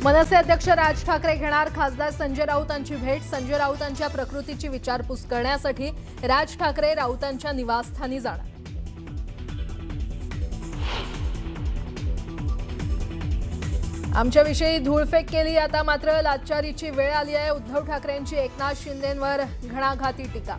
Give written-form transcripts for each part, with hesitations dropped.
मनसे अध्यक्ष राज ठाकरे घेणार खासदार संजय राऊतांची भेट। संजय राऊतांच्या प्रकृतीची विचारपूस करण्यासाठी राज ठाकरे राऊतांच्या निवासस्थानी जाणार। आमच्याविषयी धूळफेक केली, आता मात्र लाचारीची वेळ आली आहे। उद्धव ठाकरेंची एकनाथ शिंदेंवर घणाघाती टीका।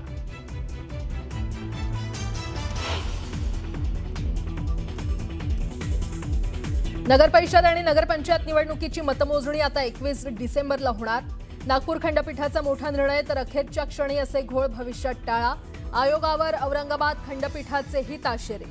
नगर परिषद आणि नगरपंचायत निवडणुकीची मतमोजणी आता 21 डिसेंबरला होणार। नागपूर खंडपीठाचा मोठा निर्णय तर अखेरच्या क्षणी असे घोळ भविष्यात टाळा। आयोगावर औरंगाबाद खंडपीठाचेही ताशेरे।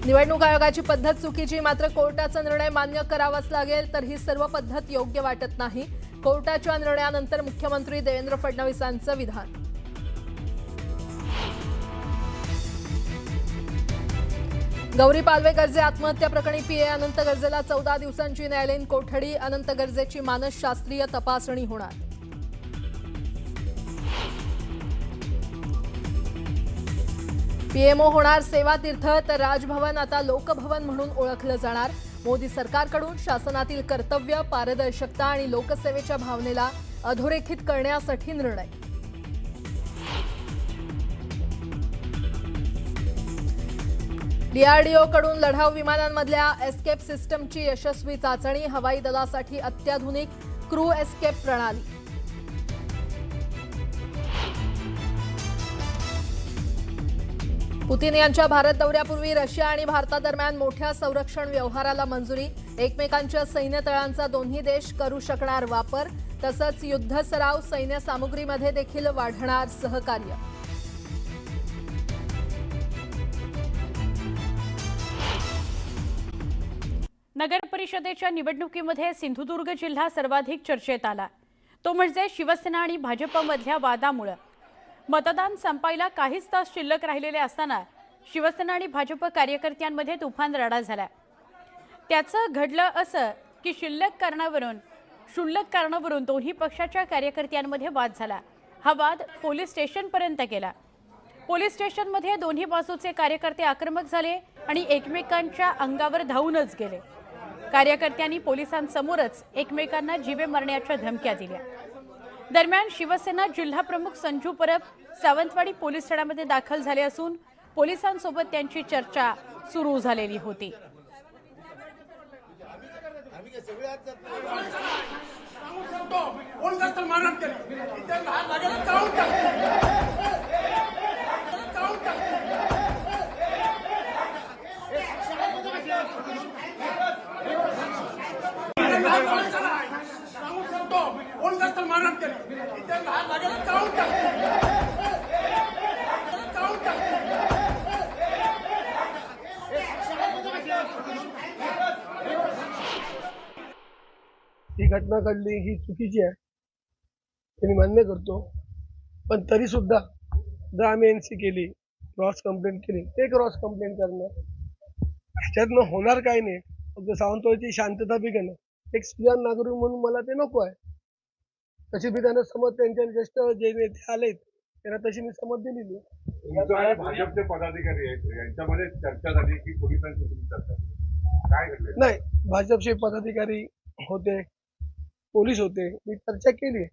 निवडणूक आयोगाची पद्धत चुकीची, मात्र कोर्टाचा निर्णय मान्य करावाच लागेल। तर ही सर्व पद्धत योग्य वाटत नाही। कोर्टाच्या निर्णयानंतर मुख्यमंत्री देवेंद्र फडणवीसांचं विधान। गौरी पालवे गर्जे आत्महत्या प्रकरणी पीए अनंत गर्जेला 14 दिवसांची न्यायालयीन कोठडी। अनंत गर्जेची मानसशास्त्रीय तपासणी होणार। पीएमओ होणार सेवा तीर्थ, तर राजभवन आता लोकभवन म्हणून ओळखलं जाणार। मोदी सरकारकडून शासनातील कर्तव्य, पारदर्शकता आणि लोकसेवेच्या भावनेला अधोरेखित करण्यासाठी निर्णय। डीआरडीओ कडून लढाऊ विमानांमधल्या एस्केप सिस्टमची यशस्वी चाचणी। हवाई दलासाठी अत्याधुनिक क्रू एस्केप प्रणाली। पुतिन यांच्या भारत दौऱ्यापूर्वी रशिया आणि भारतादरम्यान मोठ्या संरक्षण व्यवहाराला मंजुरी। एकमेकांच्या सैन्य तळांचा दोन्ही देश करू शकणार वापर। तसंच युद्ध सराव, सैन्य सामुग्रीमध्ये देखील वाढणार सहकार्य। नगर परिषदेच्या निवडणुकीमध्ये सिंधुदुर्ग जिल्हा सर्वाधिक चर्चेत आला। तो म्हणजे शिवसेना आणि भाजपमधल्या वादामुळे। मतदान संपायला काहीच तास शिल्लक राहिलेले असताना शिवसेना आणि भाजप कार्यकर्त्यांमध्ये तुफान लढा झाला। त्याचं घडलं असं की क्षुल्लक कारणावरून दोन्ही पक्षाच्या कार्यकर्त्यांमध्ये वाद झाला। हा वाद पोलीस स्टेशनपर्यंत गेला। पोलीस स्टेशनमध्ये दोन्ही बाजूचे कार्यकर्ते आक्रमक झाले आणि एकमेकांच्या अंगावर धावूनच गेले। कार्यकर्त्यांनी पोलिसांसमोरच एकमेकांना जीवे मारण्याच्या धमक्या दिल्या। दरम्यान शिवसेना जिल्हाप्रमुख संजू परब सावंतवाडी पोलीस ठाण्यामध्ये दाखल झाले असून पोलिसांसोबत त्यांची चर्चा सुरू झालेली होती। ही घटना घडली ही चुकीची आहे, मी मान्य करतो। पण तरी सुद्धा जर आम्ही एनसी केली, क्रॉस कंप्लेंट केली, ते क्रॉस कंप्लेंट करणं ह्याच्यातनं होणार काही नाही। फक्त सावंतवाडीची शांतता बिघडणं, एक सुजाण नागरिक म्हणून मला ते नको आहे। तशी बी त्यांना समज, त्यांच्या ज्येष्ठ जे नेते आलेत त्यांना तशी मी समज दिलेली आहे। भाजपचे पदाधिकारी आहेत, यांच्यामध्ये चर्चा झाली की पोलिसांची चर्चा काय घडलं? नाही, भाजपचे पदाधिकारी होते, पोलीस होते, मी चर्चा केली।